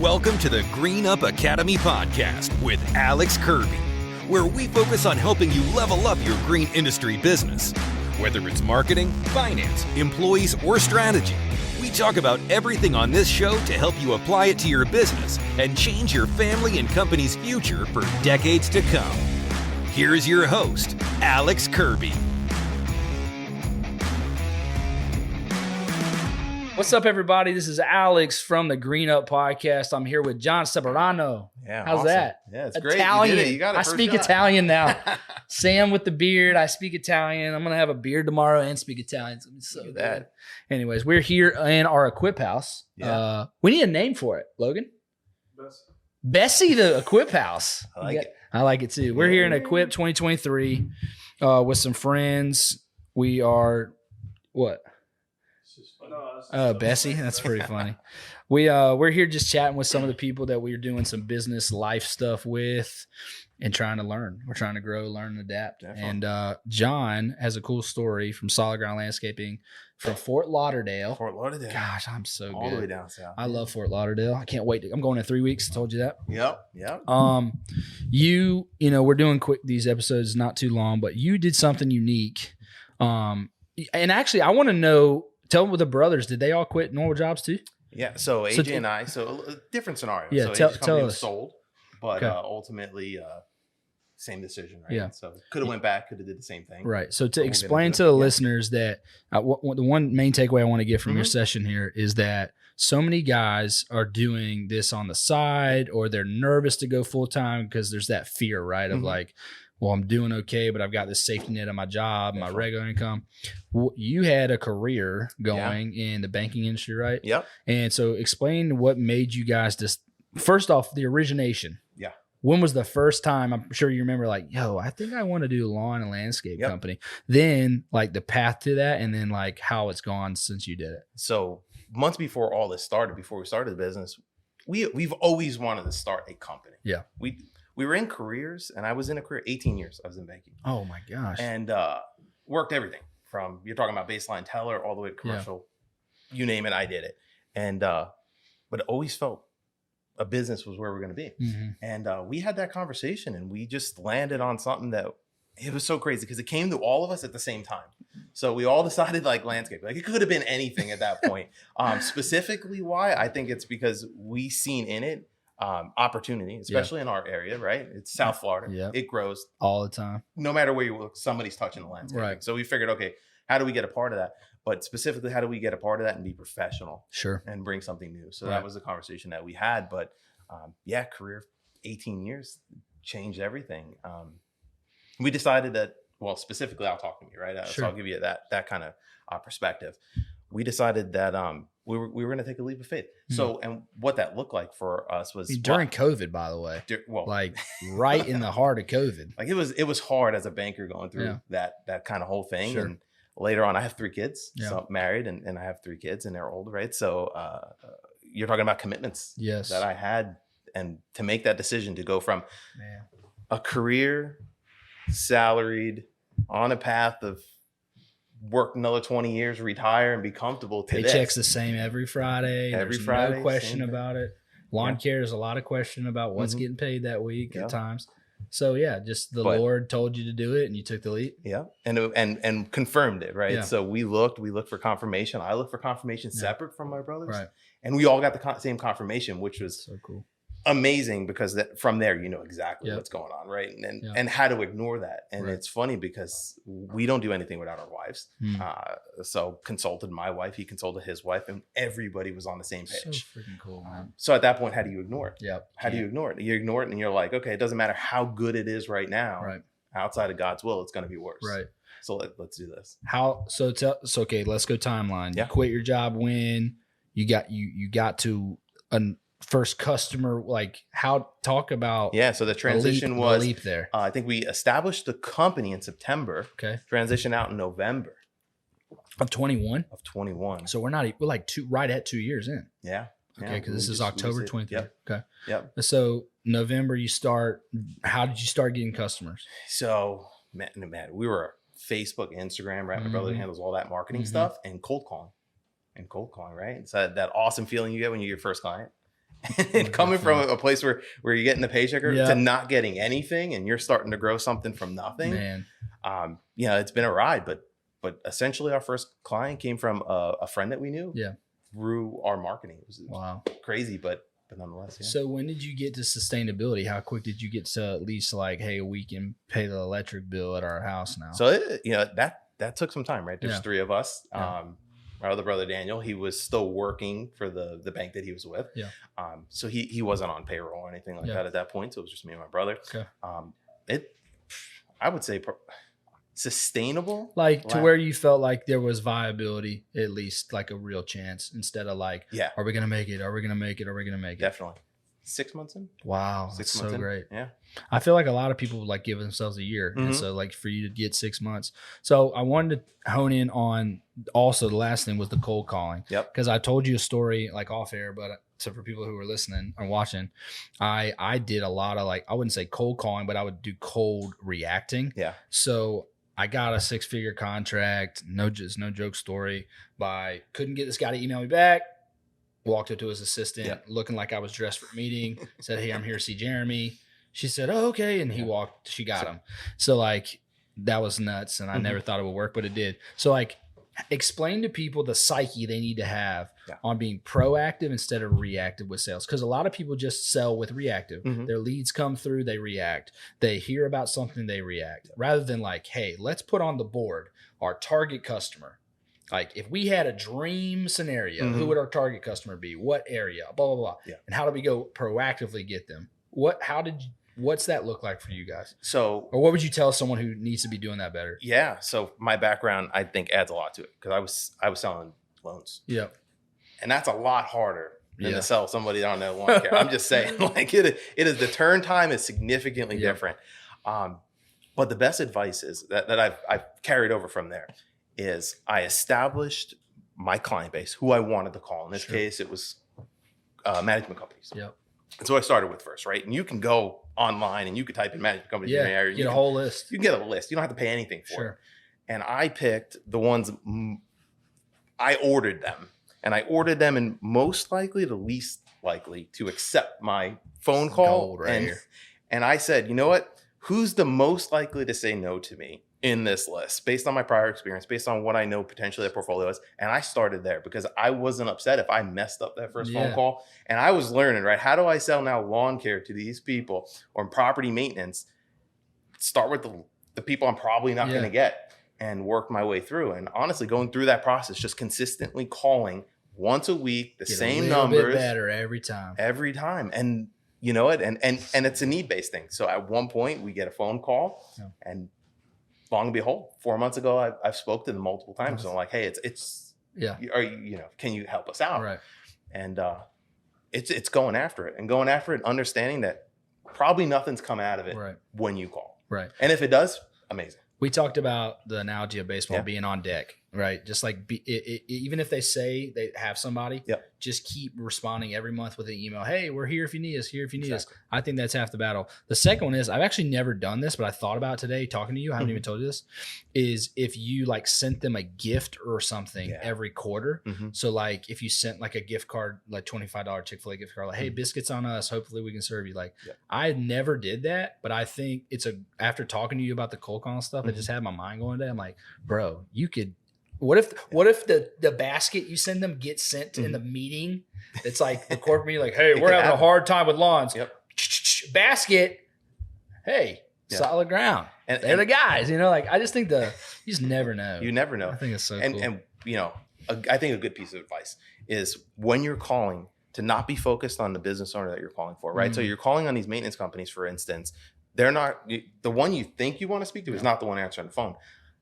Welcome to the GreenUp Academy podcast with Alex Kirby, where we focus on helping you level up your green industry business. Whether it's marketing, finance, employees, or strategy, we talk about everything on this show to help you apply it to your business and change your family and company's future for decades to come. Here's your host, Alex Kirby. What's up, everybody? This is Alex from the GreenUp podcast. I'm here with John Ceparano. Yeah, how's awesome. that? Yeah, it's great. Italian. You did it. You got it. I speak Italian now. Sam with the beard. I speak Italian. I'm gonna have a beard tomorrow and speak Italian. It's gonna be so good. That. Anyways, we're here in our Equip House. Yeah. We need a name for it, Logan. Bessie, the Equip House. I like it. I like it too. We're here in Equip 2023 with some friends. We are what? Bessie, that's pretty funny. We're here just chatting with some of the people that we're doing some business life stuff with and trying to learn. We're trying to grow, learn, and adapt. Definitely. And John has a cool story from Solid Ground Landscaping from Fort Lauderdale. Fort Lauderdale. Gosh, I'm so All good. the way down south. I love Fort Lauderdale. I can't wait. I'm going in 3 weeks. I told you that. Yep. You know, we're doing these episodes not too long, but you did something unique. And actually, I want to know. Tell them with the brothers, did they all quit normal jobs too? Yeah. So AJ and I, a different scenario. Yeah, so AJ's tell company us. was sold, but Okay. Ultimately, same decision, right? Yeah. So could have went back, could have did the same thing. Right. So to We'll get explain into to it. the Yeah. listeners that the one main takeaway I want to get from your Mhm. session here is that so many guys are doing this on the side, or they're nervous to go full time because there's that fear, right? Of Mhm. like, well, I'm doing okay, but I've got this safety net on my job, my Definitely. regular income. Well, you had a career going in the banking industry, right? Yep. And so explain what made you guys just, first off, the origination. Yeah. When was the first time, I'm sure you remember, like, yo, I think I want to do a lawn and landscape Yep. company. Then like the path to that, and then like how it's gone since you did it. So months before all this started, before we started the business, we've always wanted to start a company. Yeah. We were in careers, and I was in a career 18 years. I was in banking. Oh my gosh. And worked everything from, you're talking about baseline teller all the way to commercial, you name it, I did it. And but it always felt a business was where we're going to be. Mhm. And we had that conversation, and we just landed on something that it was so crazy because it came to all of us at the same time. So we all decided like landscape, like it could have been anything at that point. Specifically why, I think it's because we seen in it opportunity, especially in our area, right? It's South Florida. Yeah. It grows All the time. no matter where you look, somebody's touching the landscape. Right. So we figured, okay, how do we get a part of that? But specifically, how do we get a part of that and be professional Sure. and bring something new? So Right. that was the conversation that we had. But career 18 years changed everything. We decided that, well, specifically, I'll talk to me, right? Sure. So I'll give you that kind of perspective. We decided that we were going to take a leap of faith. So, and what that looked like for us was During COVID, by the way, well, like right in the heart of COVID. like it was hard as a banker going through that kind of whole thing. Sure. And later on, I have 3 kids, Yeah. so I'm married, and I have 3 kids, and they're old, right? So you're talking about commitments Yes. that I had, and to make that decision to go from Man. a career, salaried, on a path of work another 20 years, retire, and be comfortable to Paycheck's this. the same every Friday. Every There's Friday, no question same thing. about it. Lawn Yeah. care, there's a lot of question about what's Mhm. getting paid that week Yeah. at times. So yeah, just the But- Lord told you to do it and you took the leap. Yeah, and confirmed it, right? Yeah. So we looked for confirmation. I looked for confirmation Yeah. separate from my brothers, Right. and we all got the same confirmation, which was So cool. amazing because from there you know exactly Yep. what's going on, right? And Yeah. and how to ignore that. And Right. it's funny because we don't do anything without our wives. Hmm. So consulted my wife, he consulted his wife, and everybody was on the same So page. freaking cool, man. So at that point, how do you ignore it? Yep. How do you ignore it? You ignore it, and you're like, okay, it doesn't matter how good it is right now. Right. Outside of God's will, it's going to be worse. Right. So let's do this. So okay, let's go timeline. Yeah. You quit your job when you got to a first customer, like talk about Yeah. So the transition the was, leap there. I think we established the company in September, Okay. transition out in November Of 21. of 21. So we're like right at 2 years in. Yeah. Okay, because this is October 23. Yep. Okay. Yep. So November you start. How did you start getting customers? So man, we were Facebook, Instagram, right? My brother Mhm. handles all that marketing Mhm. stuff, and cold calling, right? It's that awesome feeling you get when you get your first client. And coming from a place where you're getting the paycheck Yeah. to not getting anything, and you're starting to grow something from nothing. Man. It's been a ride, but essentially our first client came from a friend that we knew. Yeah. Through our marketing. It was Wow. crazy, but nonetheless. Yeah. So when did you get to sustainability? How quick did you get to at least like, hey, we can pay the electric bill at our house now? So that took some time, right? There's Yeah. 3 of us. Yeah. My other brother Daniel, he was still working for the bank that he was with. Yeah. So he wasn't on payroll or anything like that at that point. So it was just me and my brother. Okay. I would say sustainable, like to where you felt like there was viability, at least like a real chance, instead of like, yeah, are we gonna make it? Are we gonna make it? Are we gonna make it? Definitely. 6 months in. Wow, 6 that's months so in. great. Yeah. I feel like a lot of people like give themselves a year, and Mhm. so like for you to get 6 months. So I wanted to hone in on also the last thing was the cold calling. Yep. Because I told you a story like off air, but so for people who are listening or watching, I did a lot of like, I wouldn't say cold calling, but I would do cold reacting. Yeah. So I got a 6-figure contract, no joke story, couldn't get this guy to email me back. Walked up to his assistant, looking like I was dressed for a meeting, said, hey, I'm here to see Jeremy. She said, oh, okay. And she got him. So like, that was nuts. And I never thought it would work, but it did. So like, explain to people the psyche they need to have on being proactive instead of reactive with sales. Because a lot of people just sell with reactive. Their leads come through, they react. They hear about something, they react. Rather than like, hey, let's put on the board our target customer. Like if we had a dream scenario, who would our target customer be? What area? Blah, blah, blah. Yeah. And how do we go proactively get them? What's that look like for you guys? So, or what would you tell someone who needs to be doing that better? Yeah. So my background, I think, adds a lot to it because I was selling loans. Yeah. And that's a lot harder than to sell somebody on their lawn care. I'm just saying, like it is the turn time is significantly different. But the best advice is that I've carried over from there is I established my client base, who I wanted to call. In this case, it was management companies. Yep. And so I started with first, right? And you can go online and you could type in management companies in your area. Get a whole list. You can get a list. You don't have to pay anything for it. And I picked the ones, I ordered them. And I ordered them in most likely the least likely to accept my phone call. And I said, you know what? Who's the most likely to say no to me in this list based on my prior experience, based on what I know potentially their portfolio is? And I started there because I wasn't upset if I messed up that first phone call. And I was learning, right? How do I sell now lawn care to these people or property maintenance? Start with the people I'm probably not going to get and work my way through. And honestly, going through that process, just consistently calling once a week, the same numbers. Bit better every time. And you know it, and it's a need-based thing. So at one point we get a phone call and long and behold, 4 months ago, I've spoke to them multiple times. So I'm like, hey, it's can you help us out? Right. And it's going after it and understanding that probably nothing's come out of it when you call. Right. And if it does, amazing. We talked about the analogy of baseball being on deck, right? Just like even if they say they have somebody, just keep responding every month with an email. Hey, we're here if you need us, us. I think that's half the battle. The second one is, I've actually never done this, but I thought about it today talking to you. I haven't even told you this, is if you like sent them a gift or something every quarter. So like if you sent like a gift card, like $25 Chick-fil-A gift card, like, hey, biscuits on us. Hopefully we can serve you. Like I never did that, but I think after talking to you about the cold call stuff, I just had my mind going today. I'm like, bro, you could, what if the basket you send them gets sent in the meeting? It's like the corporate meeting, like, hey, we're having a hard time with lawns. Basket, hey, solid ground. And they're the guys, like I just think you just never know. You never know. I think it's so cool. And I think a good piece of advice is when you're calling to not be focused on the business owner that you're calling for, right? So you're calling on these maintenance companies, for instance. They're not the one you think you want to speak to is not the one answering the phone.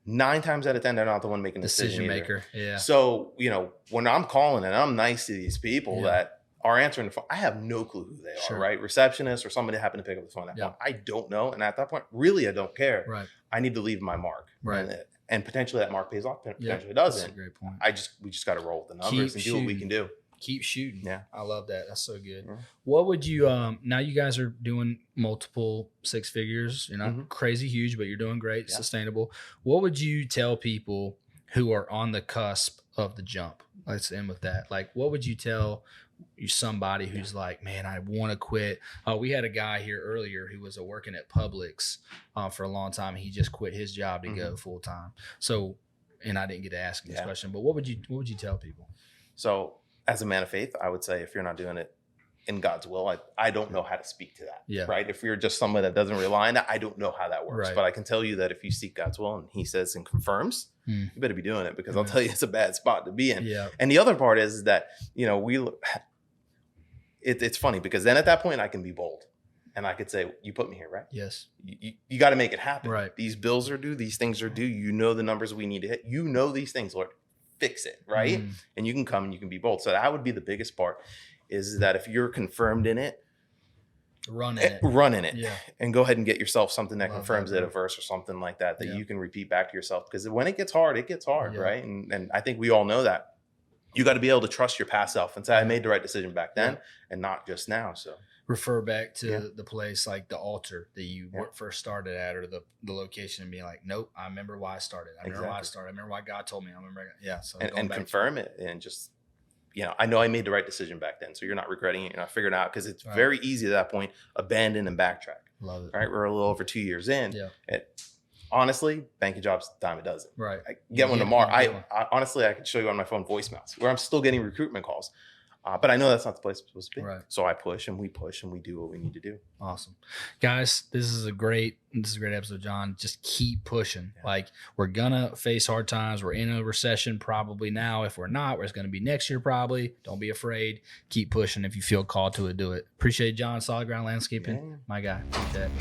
9 times out of 10, they're not the one making the decision maker. Yeah. So, when I'm calling and I'm nice to these people that are answering the phone, I have no clue who they are, right? Receptionist or somebody happened to pick up the phone at that point. I don't know. And at that point, really, I don't care. Right. I need to leave my mark. Right. And potentially that mark pays off. Potentially it doesn't. That's a great point. We just got to roll with the numbers and do what we can do. Keep shooting. Yeah. I love that. That's so good. Yeah. What would you, now you guys are doing multiple 6 figures. You're not crazy huge, but you're doing great, sustainable. What would you tell people who are on the cusp of the jump? Let's end with that. Like, what would you tell somebody who's like, man, I want to quit. We had a guy here earlier who was working at Publix for a long time. He just quit his job to go full time. So, and I didn't get to ask him this question, but what would you tell people? So as a man of faith, I would say if you're not doing it in God's will, I don't know how to speak to that. Yeah. Right. If you're just someone that doesn't rely on that, I don't know how that works. Right. But I can tell you that if you seek God's will and he says and confirms, you better be doing it, because I'll tell you, it's a bad spot to be in. Yeah. And the other part is that, it's funny, because then at that point I can be bold and I could say, you put me here, right? Yes. You got to make it happen. Right. These bills are due. These things are due. You know the numbers we need to hit. You know these things, Lord. Fix it, right? And you can come and you can be bold. So that would be the biggest part, is that if you're confirmed in it, run in it, and go ahead and get yourself something that confirms it, a verse or something like that you can repeat back to yourself, because when it gets hard, right? And I think we all know that. You got to be able to trust your past self and say, I made the right decision back then and not just now. So refer back to the place, like the altar that you first started at, or the location, and be like, nope, I remember why I started. I remember why I started. I remember why God told me. I remember. Yeah. So and confirm it, and just, I know I made the right decision back then. So you're not regretting it. You're not figuring it out, because it's very easy at that point, abandon and backtrack. Love it. Right. We're a little over 2 years in. Yeah. Honestly, banking jobs, dime a dozen. Right. I get one tomorrow. I honestly, I could show you on my phone voicemails where I'm still getting recruitment calls. But I know that's not the place it's supposed to be. Right. So I push and we do what we need to do. Awesome. Guys, this is a great episode, John. Just keep pushing. Yeah. Like, we're going to face hard times. We're in a recession probably now. If we're not, it's going to be next year probably. Don't be afraid. Keep pushing. If you feel called to it, do it. Appreciate John, Solid Ground Landscaping. Yeah. My guy. Take that.